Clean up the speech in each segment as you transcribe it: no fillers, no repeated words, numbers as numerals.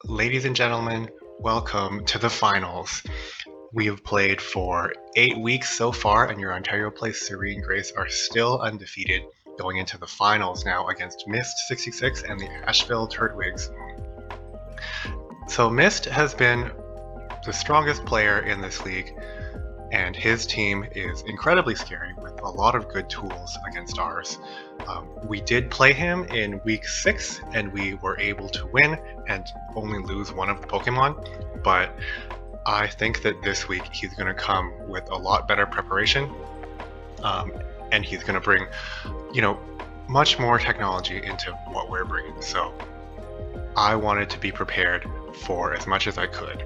Ladies and gentlemen, welcome to the finals. We have played for 8 weeks so far, and your Ontario Place Serene and Grace are still undefeated, going into the finals now against Mist 66 and the Asheville Turtwigs. So Mist has been the strongest player in this league, and his team is incredibly scary with a lot of good tools against ours. We did play him in week 6, and we were able to win and only lose one of the Pokemon, but I think that this week he's going to come with a lot better preparation, and he's going to bring, much more technology into what we're bringing. So I wanted to be prepared for as much as I could.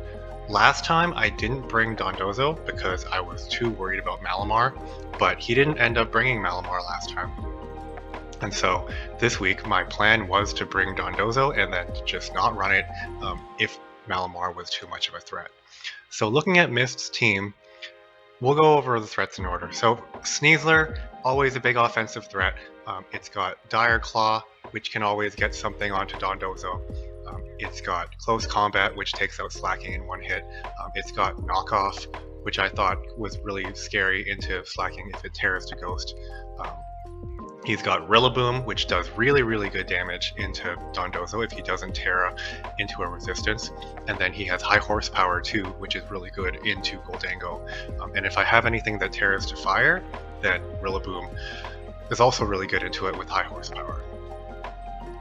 Last time I didn't bring Dondozo because I was too worried about Malamar, but he didn't end up bringing Malamar last time. And so this week my plan was to bring Dondozo and then just not run it if Malamar was too much of a threat. So looking at Mist's team, we'll go over the threats in order. So Sneasler, always a big offensive threat. It's got Dire Claw, which can always get something onto Dondozo. It's got Close Combat, which takes out Slaking in one hit. It's got Knockoff, which I thought was really scary into Slaking if it tears to Ghost. He's got Rillaboom, which does really good damage into Dondozo if he doesn't Terra into a resistance. And then he has High Horsepower too, which is really good into Gholdengo. And if I have anything that Terras to Fire, then Rillaboom is also really good into it with High Horsepower.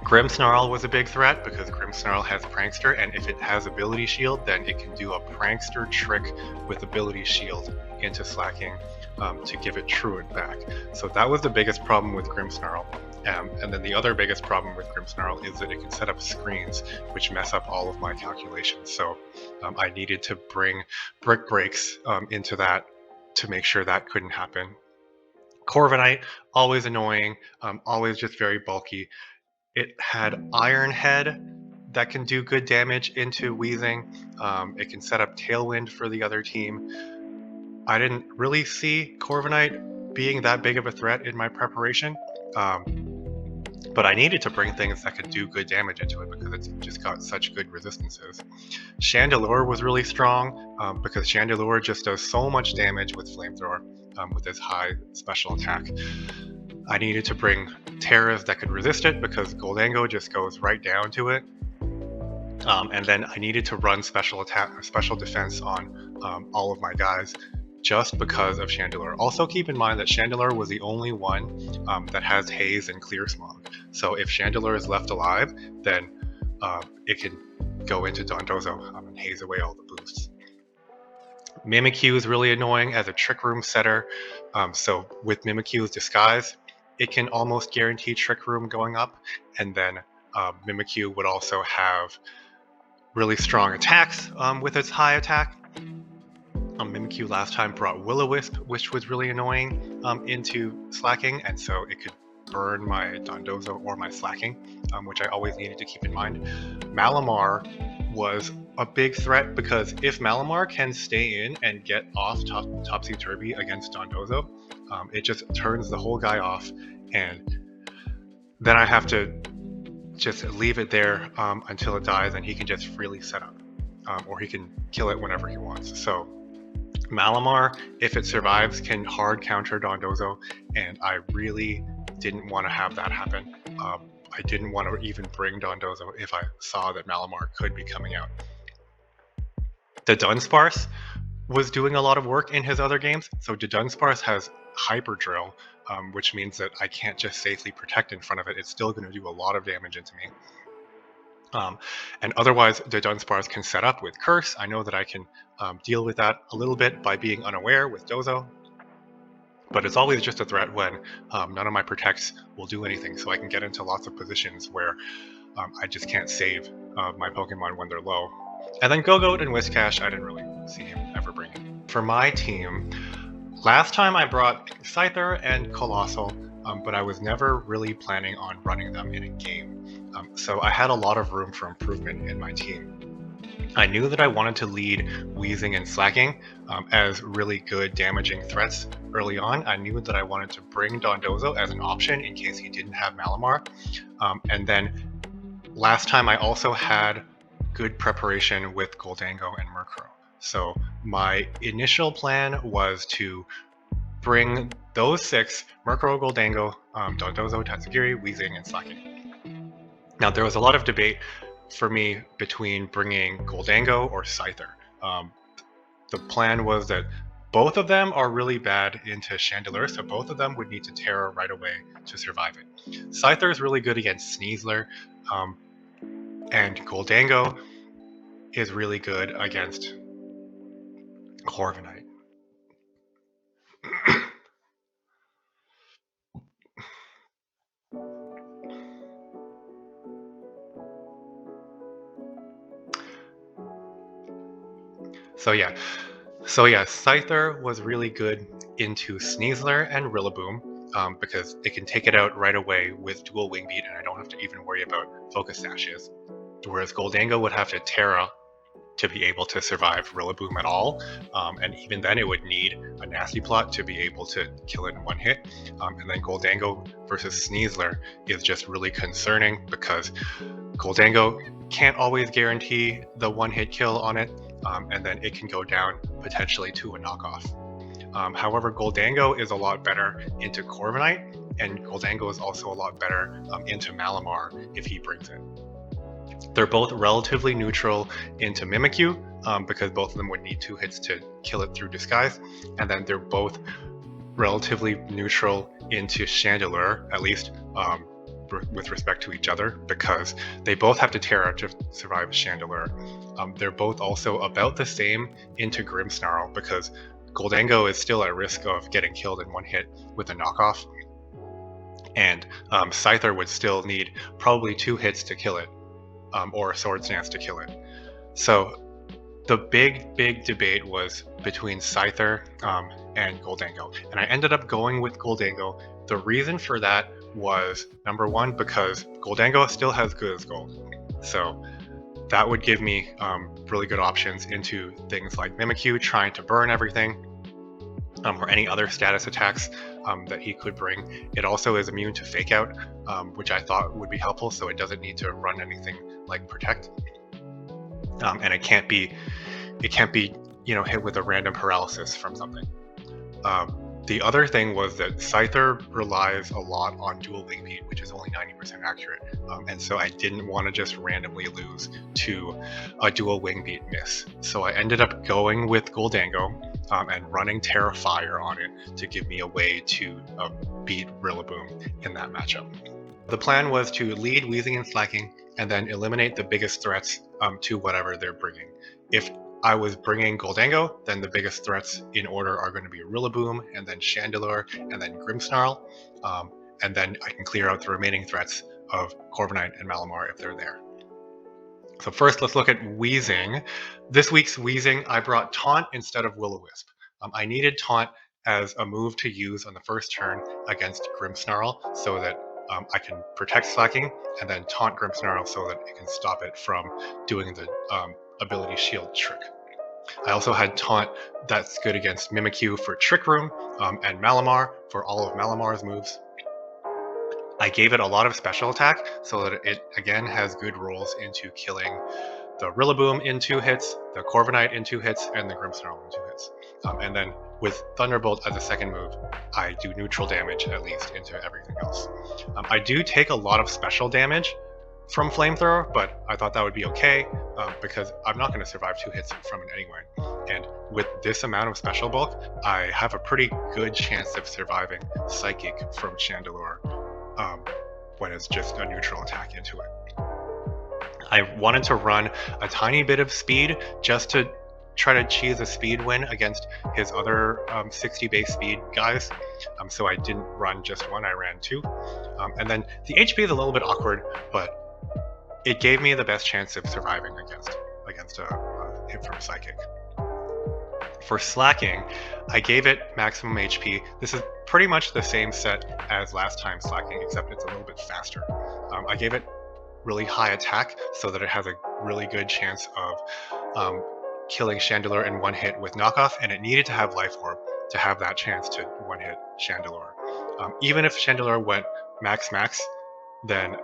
Grimmsnarl was a big threat because Grimmsnarl has Prankster, and if it has Ability Shield, then it can do a Prankster trick with Ability Shield into Slaking to give it Truant back. So that was the biggest problem with Grimmsnarl. And then the other biggest problem with Grimmsnarl is that it can set up screens, which mess up all of my calculations. So I needed to bring Brick Breaks into that to make sure that couldn't happen. Corviknight, always annoying, always just very bulky. It had Iron Head that can do good damage into Weezing. It can set up Tailwind for the other team. I didn't really see Corviknight being that big of a threat in my preparation, but I needed to bring things that could do good damage into it because it's just got such good resistances. Chandelure was really strong because Chandelure just does so much damage with Flamethrower with his high special attack. I needed to bring Terras that could resist it because Gholdengo just goes right down to it. And then I needed to run special defense on all of my guys just because of Chandelure. Also keep in mind that Chandelure was the only one that has Haze and Clear Smog. So if Chandelure is left alive, then it can go into Dondozo and haze away all the boosts. Mimikyu is really annoying as a Trick Room setter. So with Mimikyu's Disguise, it can almost guarantee Trick Room going up, and then Mimikyu would also have really strong attacks with its high attack. Mimikyu last time brought Will-O-Wisp, which was really annoying into Slaking, and so it could burn my Dondozo or my Slaking, which I always needed to keep in mind. Malamar was a big threat because if Malamar can stay in and get off Topsy-Turvy against Dondozo, it just turns the whole guy off, and then I have to just leave it there until it dies, and he can just freely set up, or he can kill it whenever he wants. So Malamar, if it survives, can hard counter Dondozo, and I really didn't want to have that happen. I didn't want to even bring Dondozo if I saw that Malamar could be coming out. Dudunsparce was doing a lot of work in his other games, so Dudunsparce has Hyper Drill, which means that I can't just safely protect in front of it. It's still going to do a lot of damage into me. And otherwise, Dudunsparce can set up with Curse. I know that I can deal with that a little bit by being unaware with Dozo, but it's always just a threat when none of my protects will do anything, so I can get into lots of positions where I just can't save my Pokemon when they're low. And then Go-Goat and Whiscash, I didn't really see him ever bringing. For my team, last time I brought Scyther and Colossal, but I was never really planning on running them in a game. So I had a lot of room for improvement in my team. I knew that I wanted to lead Weezing and Slaking as really good damaging threats early on. I knew that I wanted to bring Dondozo as an option in case he didn't have Malamar. And then last time I also had good preparation with Gholdengo and Murkrow. So my initial plan was to bring those 6, Murkrow, Gholdengo, Dondozo, Tatsugiri, Weezing, and Slaking. Now, there was a lot of debate for me between bringing Gholdengo or Scyther. The plan was that both of them are really bad into Chandelure, so both of them would need to Terra right away to survive it. Scyther is really good against Sneasler, and Gholdengo is really good against Corviknight. So yeah, Scyther was really good into Sneasler and Rillaboom because it can take it out right away with dual Wing Beat, and I don't have to even worry about Focus Sashes. Whereas Gholdengo would have to Terra to be able to survive Rillaboom at all, and even then it would need a Nasty Plot to be able to kill it in one hit. And then Gholdengo versus Sneasler is just really concerning because Gholdengo can't always guarantee the one-hit kill on it, and then it can go down potentially to a knockoff. However, Gholdengo is a lot better into Corviknight, and Gholdengo is also a lot better into Malamar if he brings it. They're both relatively neutral into Mimikyu because both of them would need 2 hits to kill it through Disguise, and then they're both relatively neutral into Chandelure, at least with respect to each other, because they both have to Terra to survive Chandelure. They're both also about the same into Grimmsnarl because Gholdengo is still at risk of getting killed in one hit with a knockoff, and Scyther would still need probably 2 hits to kill it, or a Swords Dance to kill it. So the big debate was between Scyther and Gholdengo, and I ended up going with Gholdengo. The reason for that was, number one, because Gholdengo still has good as gold, so that would give me really good options into things like Mimikyu trying to burn everything, or any other status attacks that he could bring. It also is immune to Fake Out, which I thought would be helpful, so it doesn't need to run anything like Protect, and it can't be hit with a random paralysis from something. The other thing was that Scyther relies a lot on dual Wing Beat, which is only 90% accurate, and so I didn't want to just randomly lose to a dual Wing Beat miss. So I ended up going with Gholdengo and running Terra Fire on it to give me a way to beat Rillaboom in that matchup. The plan was to lead Weezing and Slaking and then eliminate the biggest threats to whatever they're bringing. If I was bringing Gholdengo, then the biggest threats in order are going to be Rillaboom, and then Chandelure, and then Grimmsnarl, and then I can clear out the remaining threats of Corviknight and Malamar if they're there. So first, let's look at Weezing. This week's Weezing, I brought Taunt instead of Will-O-Wisp. I needed Taunt as a move to use on the first turn against Grimmsnarl so that I can protect Slaking, and then Taunt Grimmsnarl so that it can stop it from doing the ability shield trick. I also had Taunt that's good against Mimikyu for Trick Room, and Malamar for all of Malamar's moves. I gave it a lot of special attack so that it again has good rolls into killing the Rillaboom in 2 hits, the Corviknight in 2 hits, and the Grimmsnarl in 2 hits. And then with Thunderbolt as a second move, I do neutral damage at least into everything else. I do take a lot of special damage from Flamethrower, but I thought that would be okay because I'm not going to survive 2 hits from it anyway. And with this amount of special bulk, I have a pretty good chance of surviving Psychic from Chandelure when it's just a neutral attack into it. I wanted to run a tiny bit of speed just to try to cheese a speed win against his other 60 base speed guys. So I didn't run just one, I ran 2. And then the HP is a little bit awkward, but it gave me the best chance of surviving against a hit from Psychic. For Slaking, I gave it maximum HP. This is pretty much the same set as last time Slaking, except it's a little bit faster. I gave it really high attack so that it has a really good chance of killing Chandelure in one hit with knockoff, and it needed to have Life Orb to have that chance to one hit Chandelure. Even if Chandelure went max, then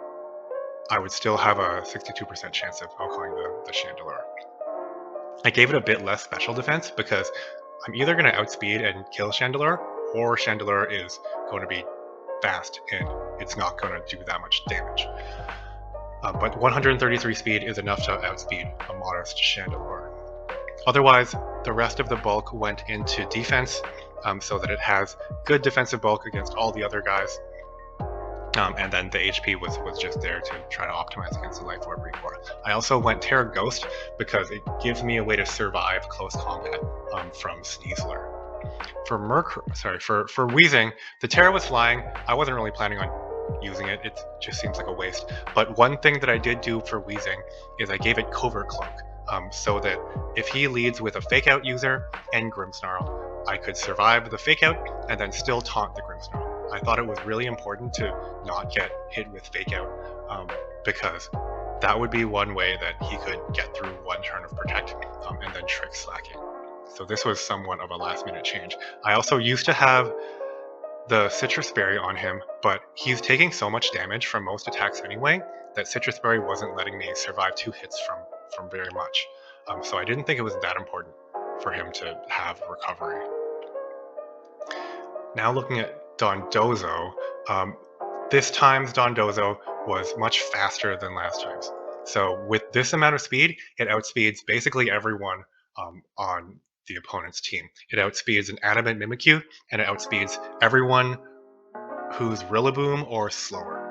I would still have a 62% chance of outcalling the Chandelure. I gave it a bit less special defense because I'm either going to outspeed and kill Chandelure, or Chandelure is going to be fast and it's not going to do that much damage. But 133 speed is enough to outspeed a modest Chandelure. Otherwise, the rest of the bulk went into defense, so that it has good defensive bulk against all the other guys. And then the HP was just there to try to optimize against the Life Orb Recore. I also went Terra Ghost because it gives me a way to survive close combat from Sneasler. For for Weezing, the Terra was flying. I wasn't really planning on using it. It just seems like a waste. But one thing that I did do for Weezing is I gave it Covert Cloak, so that if he leads with a Fake Out user and Grimmsnarl, I could survive the Fake Out and then still taunt the Grimmsnarl. I thought it was really important to not get hit with Fake Out, because that would be one way that he could get through one turn of Protect and then trick Slaking. So this was somewhat of a last minute change. I also used to have the Citrus Berry on him, but he's taking so much damage from most attacks anyway that Citrus Berry wasn't letting me survive 2 hits from very much. So I didn't think it was that important for him to have recovery. Now looking at Dondozo, this time's Dondozo was much faster than last time's. So with this amount of speed, it outspeeds basically everyone on the opponent's team. It outspeeds an Adamant Mimikyu, and it outspeeds everyone who's Rillaboom or slower.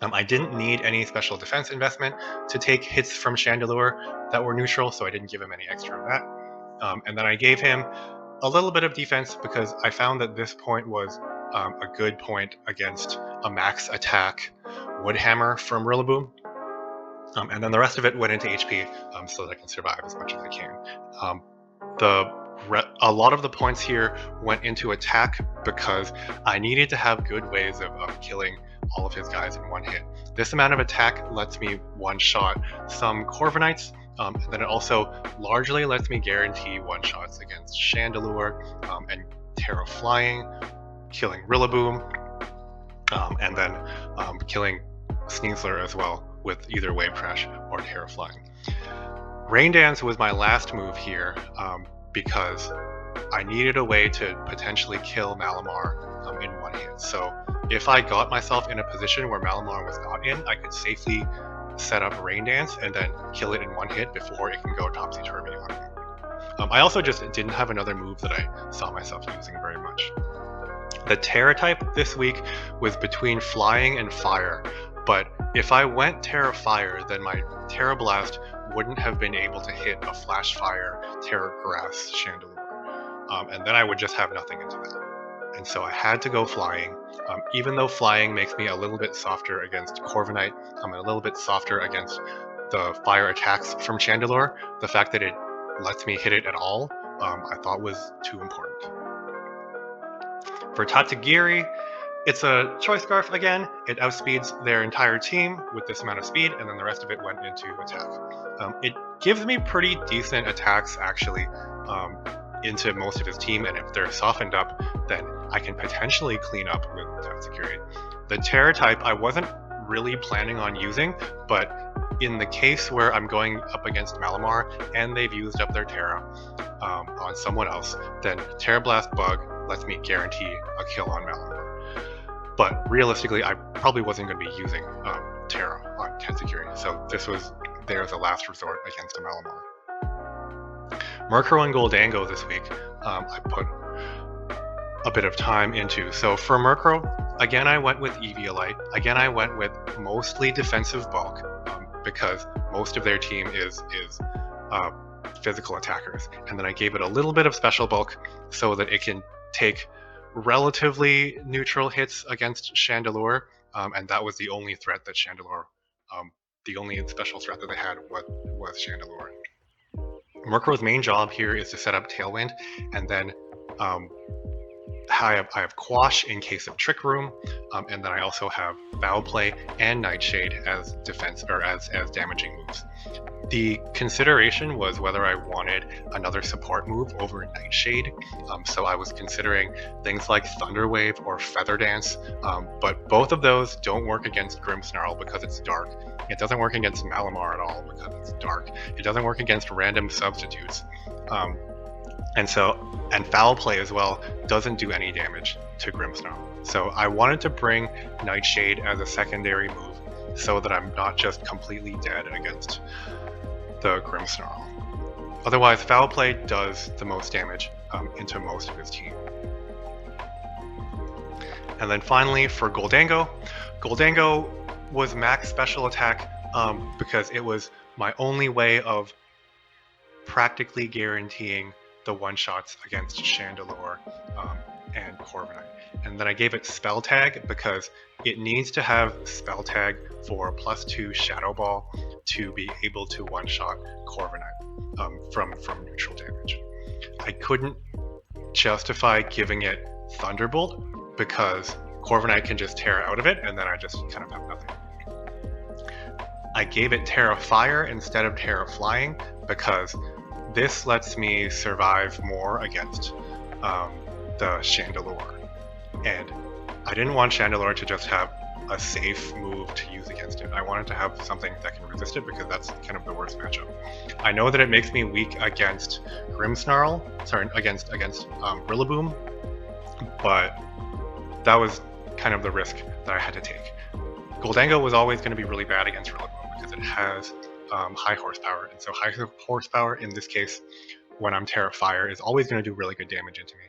I didn't need any special defense investment to take hits from Chandelure that were neutral, so I didn't give him any extra of that. And then I gave him a little bit of defense because I found that this point was a good point against a max attack Woodhammer from Rillaboom. And then the rest of it went into HP so that I can survive as much as I can. A lot of the points here went into attack because I needed to have good ways of killing all of his guys in one hit. This amount of attack lets me one-shot some Corviknights, and then it also largely lets me guarantee one-shots against Chandelure and Terra Flying, killing Rillaboom, and then killing Sneasler as well with either Wave Crash or Terra Flying. Rain Dance was my last move here because I needed a way to potentially kill Malamar in one hit. So if I got myself in a position where Malamar was not in, I could safely set up Rain Dance and then kill it in one hit before it can go topsy-turvy on me. I also just didn't have another move that I saw myself using very much. The Terra type this week was between Flying and Fire, but if I went Terra Fire, then my Terra Blast wouldn't have been able to hit a Flash Fire Terra Grass Chandelure, and then I would just have nothing into that. And so I had to go Flying, even though Flying makes me a little bit softer against Corviknight, and a little bit softer against the fire attacks from Chandelure. The fact that it lets me hit it at all, I thought was too important. For Tatsugiri, it's a Choice Scarf again. It outspeeds their entire team with this amount of speed, and then the rest of it went into attack. It gives me pretty decent attacks, actually, into most of his team, and if they're softened up, then I can potentially clean up with Tatsugiri. The Terra type I wasn't really planning on using, but in the case where I'm going up against Malamar and they've used up their Terra on someone else, then Terra Blast Bug lets me guarantee a kill on Malamar. But realistically, I probably wasn't going to be using Terra on Tatsugiri, so this was there as a last resort against a Malamar. Murkrow and Gholdengo this week, I put a bit of time into. So for Murkrow, again I went with Eviolite. Again I went with mostly defensive bulk because most of their team is physical attackers. And then I gave it a little bit of special bulk so that it can take relatively neutral hits against Chandelure, and that was the only threat that Chandelure, the only special threat that they had was Chandelure. Murkrow's main job here is to set up Tailwind, and then I have Quash in case of Trick Room, and then I also have Foul Play and Nightshade as defense or as damaging moves. The consideration was whether I wanted another support move over Nightshade. So I was considering things like Thunder Wave or Feather Dance, but both of those don't work against Grimmsnarl because it's dark. It doesn't work against Malamar at all because it's dark. It doesn't work against random substitutes. And Foul Play as well doesn't do any damage to Grimmsnarl. So I wanted to bring Nightshade as a secondary move so that I'm not just completely dead against the Grimmsnarl. Otherwise, Foul Play does the most damage into most of his team. And then finally for Gholdengo, Gholdengo was max special attack because it was my only way of practically guaranteeing the one-shots against Chandelure and Corviknight. And then I gave it Spell Tag because it needs to have Spell Tag for +2 Shadow Ball to be able to one-shot Corviknight from neutral damage. I couldn't justify giving it Thunderbolt because Corviknight can just Terra out of it, and then I just kind of have nothing. I gave it Terra Fire instead of Terra Flying because this lets me survive more against the Chandelure. And I didn't want Chandelure to just have a safe move to use against it. I wanted to have something that can resist it because that's kind of the worst matchup. I know that it makes me weak against against Rillaboom, but that was kind of the risk that I had to take. Gholdengo was always going to be really bad against Rillaboom because it has high horsepower, and so high horsepower in this case, when I'm Terra Fire, is always going to do really good damage into me.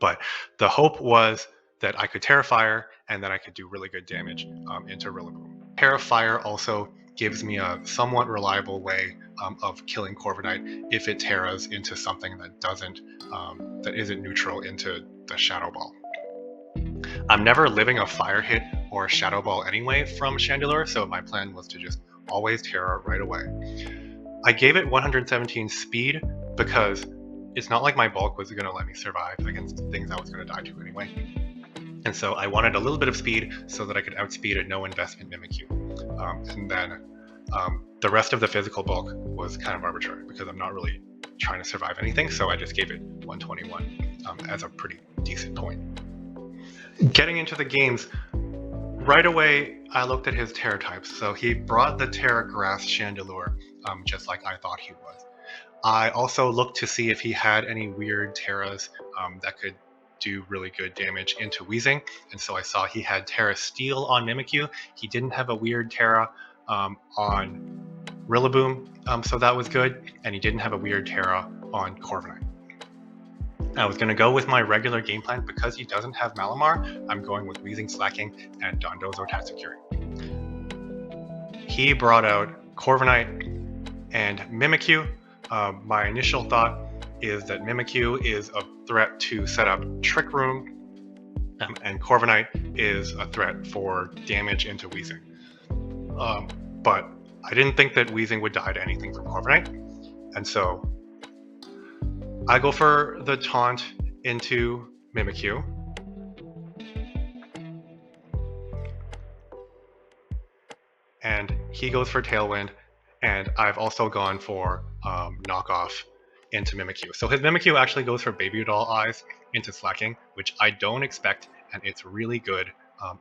But the hope was that I could Terra Fire and then I could do really good damage into Rillaboom. Terra Fire also gives me a somewhat reliable way of killing Corviknight if it Terras into something that isn't neutral into the Shadow Ball. I'm never living a Fire hit or a Shadow Ball anyway from Chandelure, so my plan was to just always Terra right away. I gave it 117 speed because it's not like my bulk was going to let me survive against things I was going to die to anyway. And so I wanted a little bit of speed so that I could outspeed a no investment Mimikyu. And then the rest of the physical bulk was kind of arbitrary because I'm not really trying to survive anything, so I just gave it 121 as a pretty decent point. Getting into the games, right away I looked at his Terra types. So he brought the Terra Grass Chandelure just like I thought he was. I also looked to see if he had any weird Terras that could do really good damage into Weezing, and so I saw he had Terra Steel on Mimikyu. He didn't have a weird Terra on Rillaboom, so that was good, and he didn't have a weird Terra on Corviknight. I was going to go with my regular game plan because he doesn't have Malamar. I'm going with Weezing, Slaking, and Dondozo Tatsugiri. He brought out Corviknight and Mimikyu. My initial thought is that Mimikyu is a threat to set up Trick Room, and Corviknight is a threat for damage into Weezing. But I didn't think that Weezing would die to anything from Corviknight, and so I go for the taunt into Mimikyu. And he goes for Tailwind, and I've also gone for knockoff into Mimikyu. So his Mimikyu actually goes for Baby Doll Eyes into Slaking, which I don't expect, and it's really good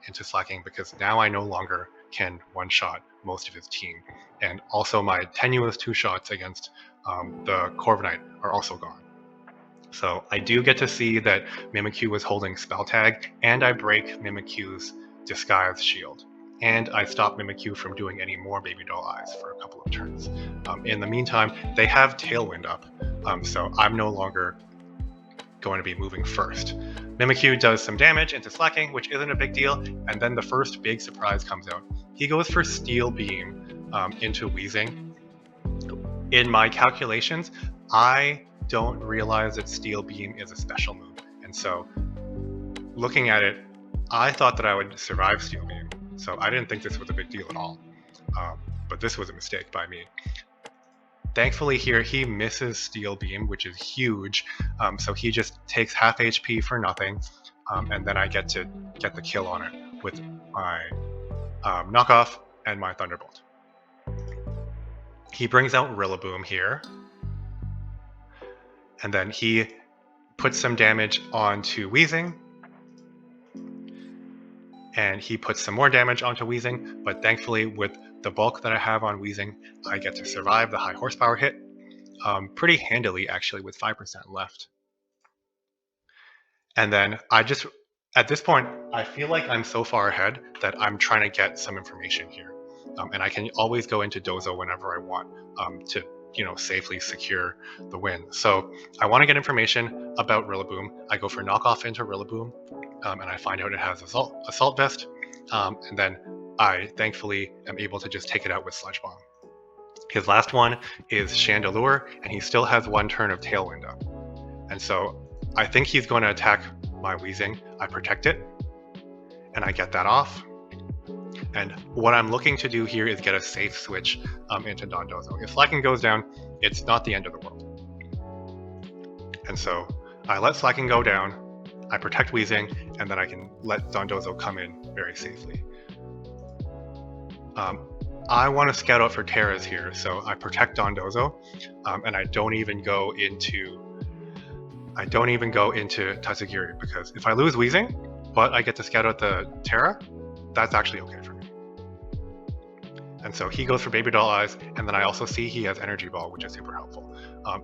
into Slaking because now I no longer can one-shot most of his team. And also my tenuous two-shots against the Corviknight are also gone. So I do get to see that Mimikyu was holding Spell Tag, and I break Mimikyu's Disguise Shield. And I stop Mimikyu from doing any more Baby Doll Eyes for a couple of turns. In the meantime, they have Tailwind up, so I'm no longer going to be moving first. Mimikyu does some damage into Slaking, which isn't a big deal, and then the first big surprise comes out. He goes for Steel Beam into Weezing. In my calculations, I don't realize that Steel Beam is a special move, and so looking at it, I thought that I would survive Steel Beam, so I didn't think this was a big deal at all, but this was a mistake by me. Thankfully here he misses Steel Beam, which is huge, so he just takes half HP for nothing, and then I get to get the kill on it with my knockoff and my Thunderbolt. He brings out Rillaboom here, and then he puts some damage onto Weezing, and he puts some more damage onto Weezing, but thankfully with the bulk that I have on Weezing, I get to survive the high horsepower hit pretty handily, actually, with 5% left. And then at this point, I feel like I'm so far ahead that I'm trying to get some information here. And I can always go into Dozo whenever I want to, safely secure the win. So I want to get information about Rillaboom. I go for knockoff into Rillaboom, and I find out it has Assault Vest. And then I thankfully am able to just take it out with Sludge Bomb. His last one is Chandelure, and he still has 1 turn of Tailwind up. And so I think he's going to attack my Weezing. I protect it, and I get that off. And what I'm looking to do here is get a safe switch into Dondozo. If Slaking goes down, it's not the end of the world. And so I let Slaking go down, I protect Weezing, and then I can let Dondozo come in very safely. I want to scout out for Terras here, so I protect Dondozo, and I don't even go into Tatsugiri, because if I lose Weezing, but I get to scout out the Terra, that's actually okay for me. And so he goes for Baby Doll Eyes, and then I also see he has Energy Ball, which is super helpful.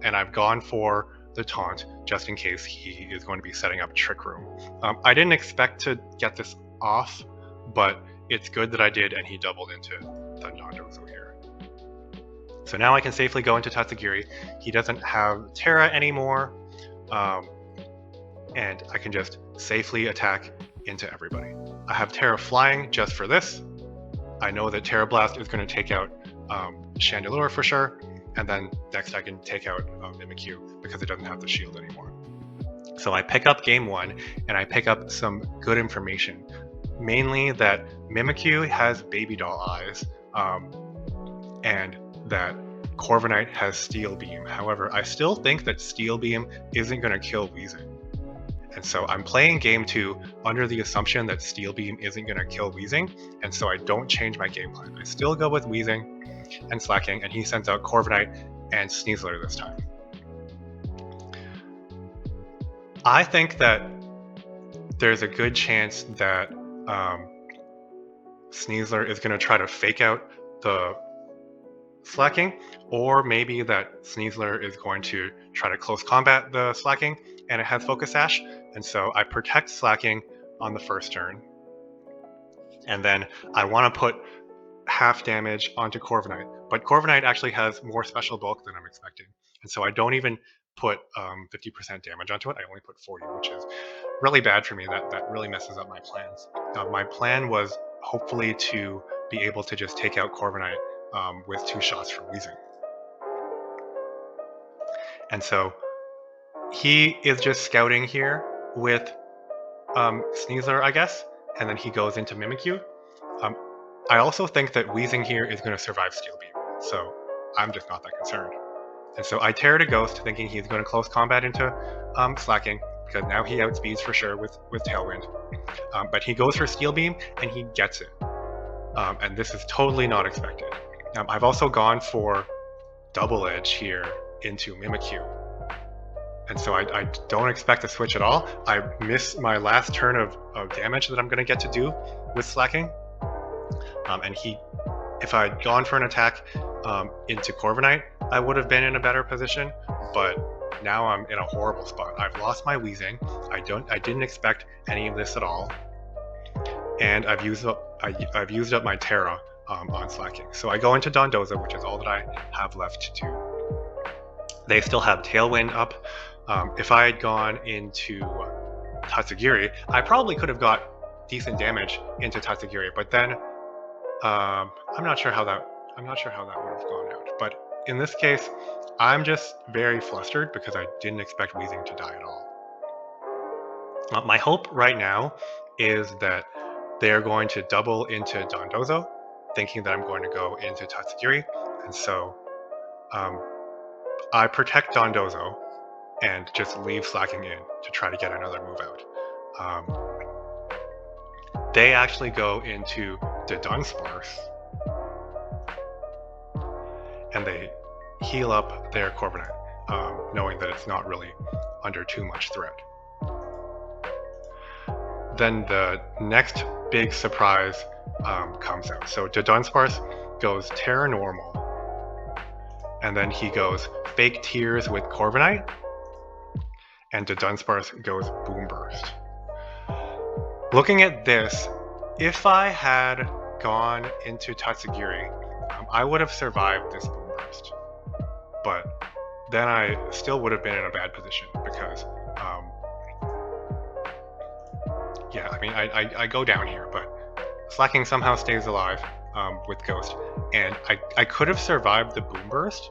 And I've gone for the taunt, just in case he is going to be setting up Trick Room. I didn't expect to get this off, but it's good that I did, and he doubled into the Dondozo here. So now I can safely go into Tatsugiri. He doesn't have Terra anymore, and I can just safely attack into everybody. I have Terra flying just for this. I know that Terra Blast is going to take out Chandelure for sure, and then next I can take out Mimikyu because it doesn't have the shield anymore. So I pick up game 1, and I pick up some good information. Mainly that Mimikyu has Baby Doll Eyes, and that Corviknight has Steel Beam. However, I still think that Steel Beam isn't going to kill Weezing. And so I'm playing game 2 under the assumption that Steel Beam isn't going to kill Weezing, and so I don't change my game plan. I still go with Weezing and Slaking, and he sends out Corviknight and Sneasler this time. I think that there's a good chance that Sneasler is going to try to fake out the Slaking, or maybe that Sneasler is going to try to close combat the Slaking, and it has Focus Sash, and so I protect Slaking on the first turn, and then I want to put half damage onto Corviknight, but Corviknight actually has more special bulk than I'm expecting, and so I don't even put 50% damage onto it. I only put 40, which is really bad for me. That really messes up my plans. My plan was hopefully to be able to just take out Corviknight with 2 shots from Weezing. And so he is just scouting here with Sneasler, I guess, and then he goes into Mimikyu. I also think that Weezing here is going to survive Steel Beam, so I'm just not that concerned. And so I tear to Ghost, thinking he's going to close combat into Slaking, because now he outspeeds for sure with Tailwind. But he goes for Steel Beam, and he gets it. And this is totally not expected. I've also gone for Double Edge here into Mimikyu. And so I don't expect to switch at all. I miss my last turn of damage that I'm going to get to do with Slaking. And if I had gone for an attack into Corviknight, I would have been in a better position, but now I'm in a horrible spot. I've lost my Weezing. I didn't expect any of this at all, and I've used up my Terra on Slaking. So I go into Dondozo, which is all that I have left to do. They still have Tailwind up. If I had gone into Tatsugiri, I probably could have got decent damage into Tatsugiri, but then I'm not sure how that would have gone out. But in this case, I'm just very flustered because I didn't expect Weezing to die at all. My hope right now is that they're going to double into Dondozo, thinking that I'm going to go into Tatsugiri, and so I protect Dondozo and just leave Slaking in to try to get another move out. They actually go into Dudunsparce, and they heal up their Corviknight, knowing that it's not really under too much threat. Then the next big surprise comes out. So Dudunsparce goes Terra Normal, and then he goes Fake Tears with Corviknight, and Dudunsparce goes Boom Burst. Looking at this, if I had gone into Tatsugiri, I would have survived this Boom Burst, but then I still would have been in a bad position because yeah, I mean, I go down here, but Slaking somehow stays alive with Ghost, and I could have survived the Boom Burst,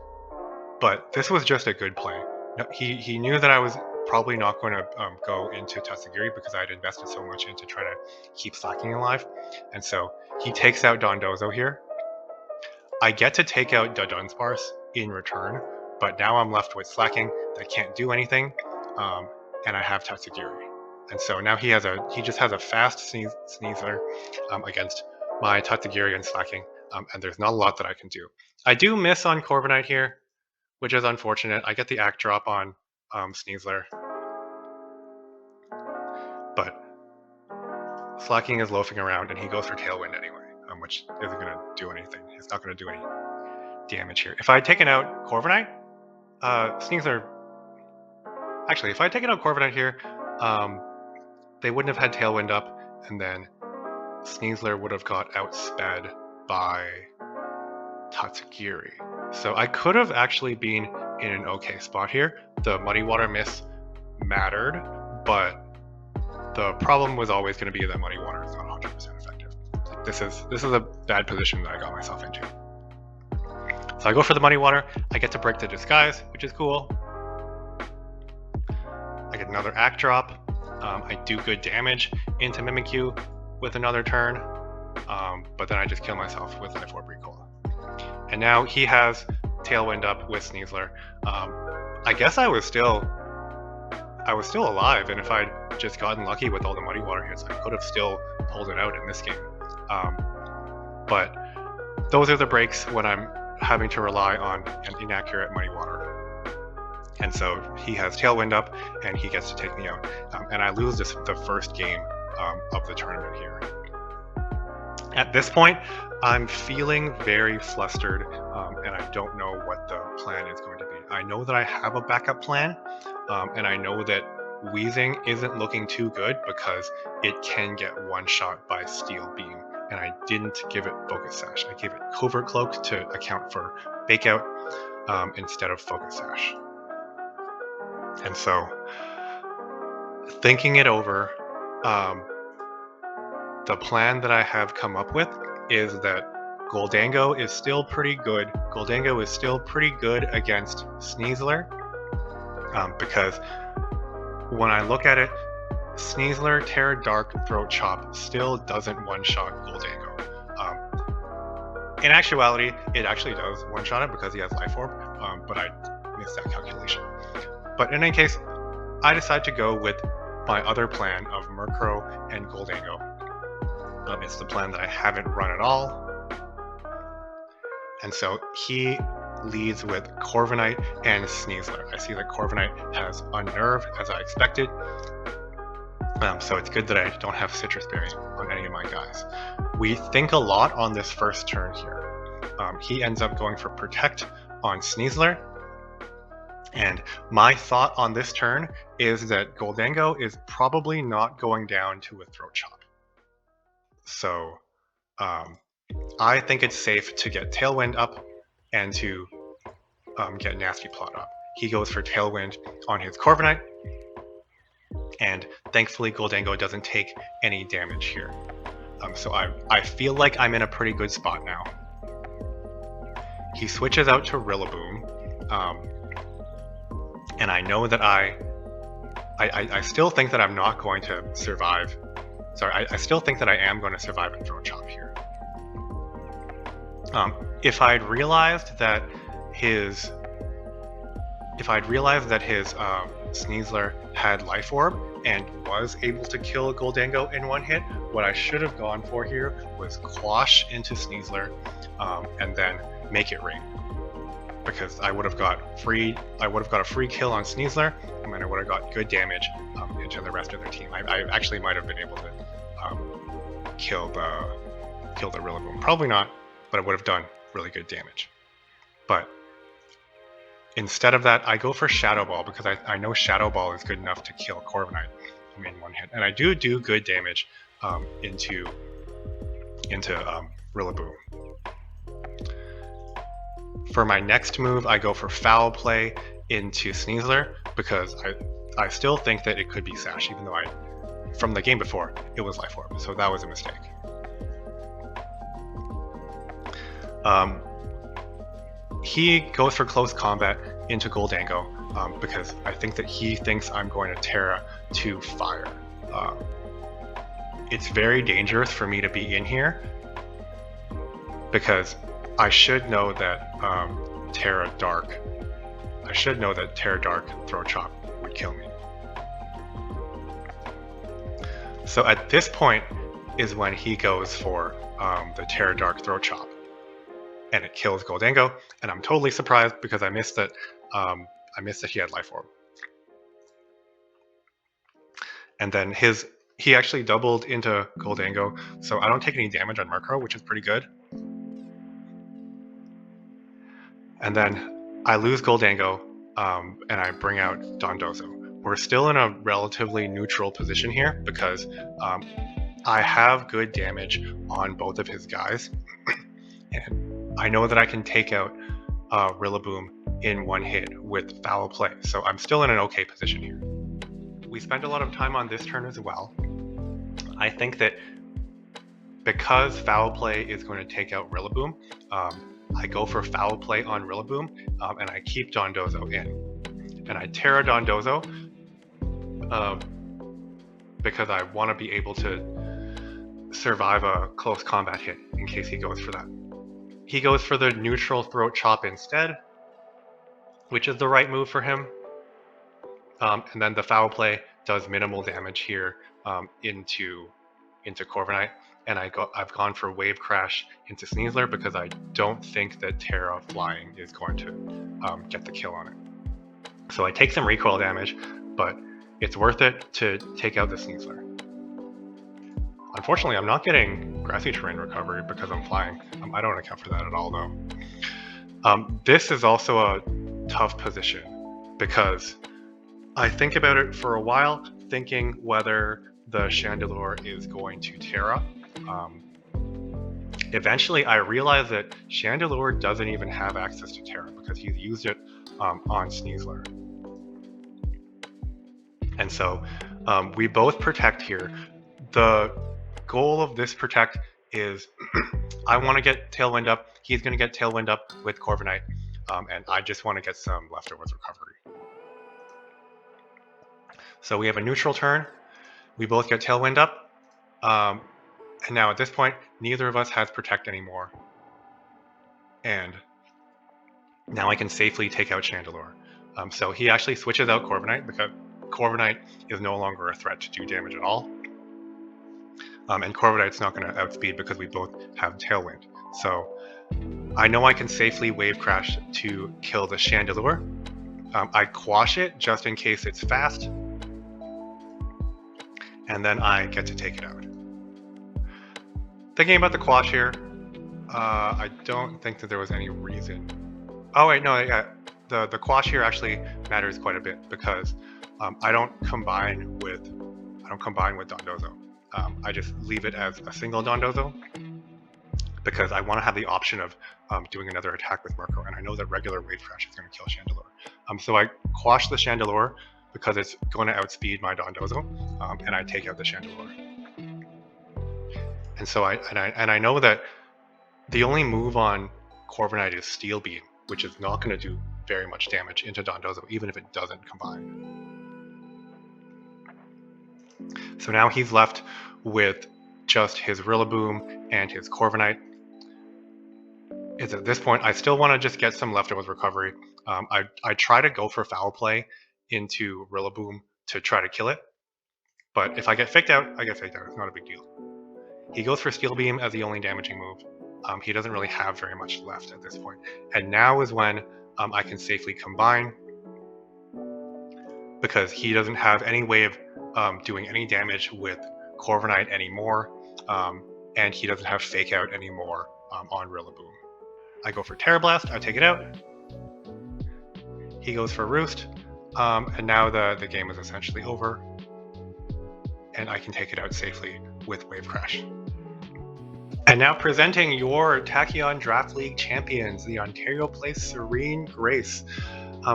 but this was just a good play. He knew that I was probably not going to go into Tatsugiri because I had invested so much into trying to keep Slaking alive, and so he takes out Dondozo here. I get to take out Dudunsparce in return, but now I'm left with Slaking that can't do anything, and I have Tatsugiri. And so now he just has a fast Sneasler against my Tatsugiri and Slaking, and there's not a lot that I can do. I do miss on Corviknight here, which is unfortunate. I get the Act Drop on Sneasler, but Slaking is loafing around, and he goes for Tailwind anyway, which isn't going to do anything. It's not going to do any damage here. If I had taken out Corviknight, Sneasler... Actually, if I had taken out Corviknight here, they wouldn't have had Tailwind up, and then Sneasler would have got outsped by Tatsugiri. So I could have actually been in an okay spot here. The Muddy Water miss mattered, but the problem was always going to be that Muddy Water is not 100% effective. This is a bad position that I got myself into. So I go for the Muddy Water. I get to break the Disguise, which is cool. I get another Act Drop. I do good damage into Mimikyu with another turn, but then I just kill myself with Life Orb Recall. And now he has Tailwind up with Sneasler. I guess I was still alive, and if I'd just gotten lucky with all the Muddy Water hits, I could have still pulled it out in this game. But those are the breaks when I'm having to rely on an inaccurate Muddy Water. And so he has Tailwind up, and he gets to take me out. And I lose the first game of the tournament here. At this point, I'm feeling very flustered, and I don't know what the plan is going to be. I know that I have a backup plan, and I know that Weezing isn't looking too good because it can get one-shot by Steel Beam, and I didn't give it Focus Sash. I gave it Covert Cloak to account for Fake Out instead of Focus Sash. And so, thinking it over, the plan that I have come up with is that Gholdengo is still pretty good. Gholdengo is still pretty good against Sneasler, because when I look at it, Sneasler, Terra Dark, Throat Chop still doesn't one-shot Gholdengo. In actuality, it actually does one-shot it because he has Life Orb, but I missed that calculation. But in any case, I decide to go with my other plan of Murkrow and Gholdengo. It's the plan that I haven't run at all. And so he leads with Corviknight and Sneasler. I see that Corviknight has Unnerve, as I expected. So it's good that I don't have Citrus Berry on any of my guys. We think a lot on this first turn here. He ends up going for Protect on Sneasler. And my thought on this turn is that Gholdengo is probably not going down to a Throat Chop. So I think it's safe to get Tailwind up and to get Nasty Plot up. He goes for Tailwind on his Corviknight, and thankfully Gholdengo doesn't take any damage here. So I feel like I'm in a pretty good spot now. He switches out to Rillaboom. And I know that I still think that I'm not going to survive. Sorry, I still think that I am going to survive a Throat Chop here. If I'd realized that his Sneasler had Life Orb and was able to kill Gholdengo in one hit, what I should have gone for here was Quash into Sneasler, and then make it rain. because I would have got a free kill on Sneasler, and then I would have got good damage into the rest of their team. I actually might have been able to kill the Rillaboom. Probably not, but it would have done really good damage. But instead of that, I go for Shadow Ball because I know Shadow Ball is good enough to kill Corviknight in one hit, and I do good damage into Rillaboom. For my next move, I go for Foul Play into Sneasler because I still think that it could be Sash, even though from the game before, it was Life Orb, so that was a mistake. He goes for Close Combat into Gholdengo because I think that he thinks I'm going to Terra to Fire. It's very dangerous for me to be in here because I should know that Terra Dark Throat Chop would kill me. So at this point is when he goes for the Terra Dark Throat Chop, and it kills Gholdengo, and I'm totally surprised because I missed that he had Life Orb. And then he actually doubled into Gholdengo, so I don't take any damage on Murkrow, which is pretty good. And then I lose Gholdengo, and I bring out Dondozo. We're still in a relatively neutral position here because I have good damage on both of his guys, and I know that I can take out Rillaboom in one hit with Foul Play, so I'm still in an okay position here. We spend a lot of time on this turn as well. I think that because Foul Play is going to take out Rillaboom, I go for Foul Play on Rillaboom, and I keep Dondozo in. And I Terra Dondozo because I want to be able to survive a close combat hit in case he goes for that. He goes for the neutral Throat Chop instead, which is the right move for him. And then the Foul Play does minimal damage here into Corviknight. And I've gone for Wave Crash into Sneasler because I don't think that Terra Flying is going to get the kill on it. So I take some recoil damage, but it's worth it to take out the Sneasler. Unfortunately, I'm not getting Grassy Terrain recovery because I'm flying. I don't account for that at all, though. This is also a tough position because I think about it for a while, thinking whether the Chandelure is going to Terra. Eventually, I realized that Chandelure doesn't even have access to Terra because he's used it on Sneasler. And so we both protect here. The goal of this protect is I want to get Tailwind up. He's going to get Tailwind up with Corviknight, and I just want to get some Leftovers recovery. So we have a neutral turn. We both get Tailwind up. And now at this point, neither of us has Protect anymore. And now I can safely take out Chandelure. So he actually switches out Corviknight because Corviknight is no longer a threat to do damage at all. And Corviknight's not going to outspeed because we both have Tailwind. So I know I can safely Wave Crash to kill the Chandelure. I quash it just in case it's fast. And then I get to take it out. Thinking about the quash here, I don't think that there was any reason. Oh wait, no, yeah, the quash here actually matters quite a bit because I don't combine with Dondozo. I just leave it as a single Dondozo because I want to have the option of doing another attack with Murkrow, and I know that regular Wave Crash is going to kill Chandelure. So I quash the Chandelure because it's going to outspeed my Dondozo, and I take out the Chandelure. And so I know that the only move on Corviknight is Steel Beam, which is not going to do very much damage into Dondozo, even if it doesn't combine. So now he's left with just his Rillaboom and his Corviknight. It's at this point, I still want to just get some Leftovers recovery. I try to go for Foul Play into Rillaboom to try to kill it. But if I get faked out, I get faked out. It's not a big deal. He goes for Steel Beam as the only damaging move. He doesn't really have very much left at this point. And now is when I can safely combine because he doesn't have any way of doing any damage with Corviknight anymore, and he doesn't have Fake Out anymore on Rillaboom. I go for Terra Blast, I take it out. He goes for Roost, and now the game is essentially over, and I can take it out safely with Wave Crash. And now presenting your Tachyon Draft League champions, the Ontario Place Serene Grace,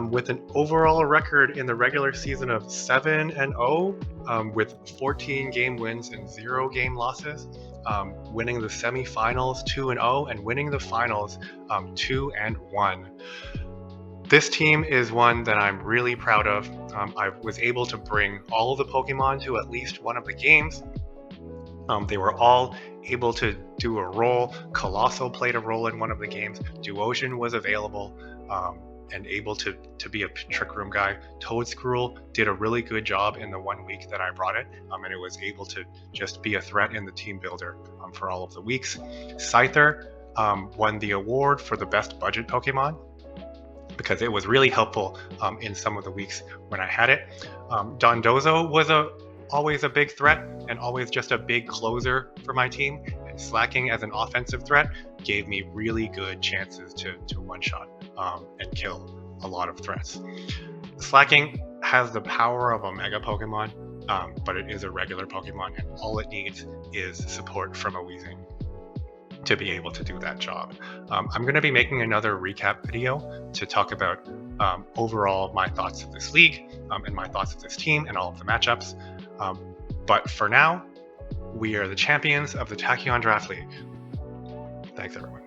with an overall record in the regular season of 7-0, with 14 game wins and 0 game losses, winning the semifinals 2-0, and winning the finals 2-1. This team is one that I'm really proud of. I was able to bring all of the Pokemon to at least one of the games. They were all able to do a role. Colossal played a role in one of the games. Duosion was available and able to be a Trick Room guy. Toedscruel did a really good job in the 1 week that I brought it, and it was able to just be a threat in the team builder for all of the weeks. Scyther won the award for the best budget Pokemon because it was really helpful in some of the weeks when I had it. Dondozo was always a big threat and always just a big closer for my team, and Slaking as an offensive threat gave me really good chances to one-shot and kill a lot of threats. Slaking has the power of a Mega Pokemon, but it is a regular Pokemon, and all it needs is support from a Weezing to be able to do that job. I'm going to be making another recap video to talk about overall my thoughts of this league and my thoughts of this team and all of the matchups. But for now, we are the champions of the Tachyon Draft League. Thanks, everyone.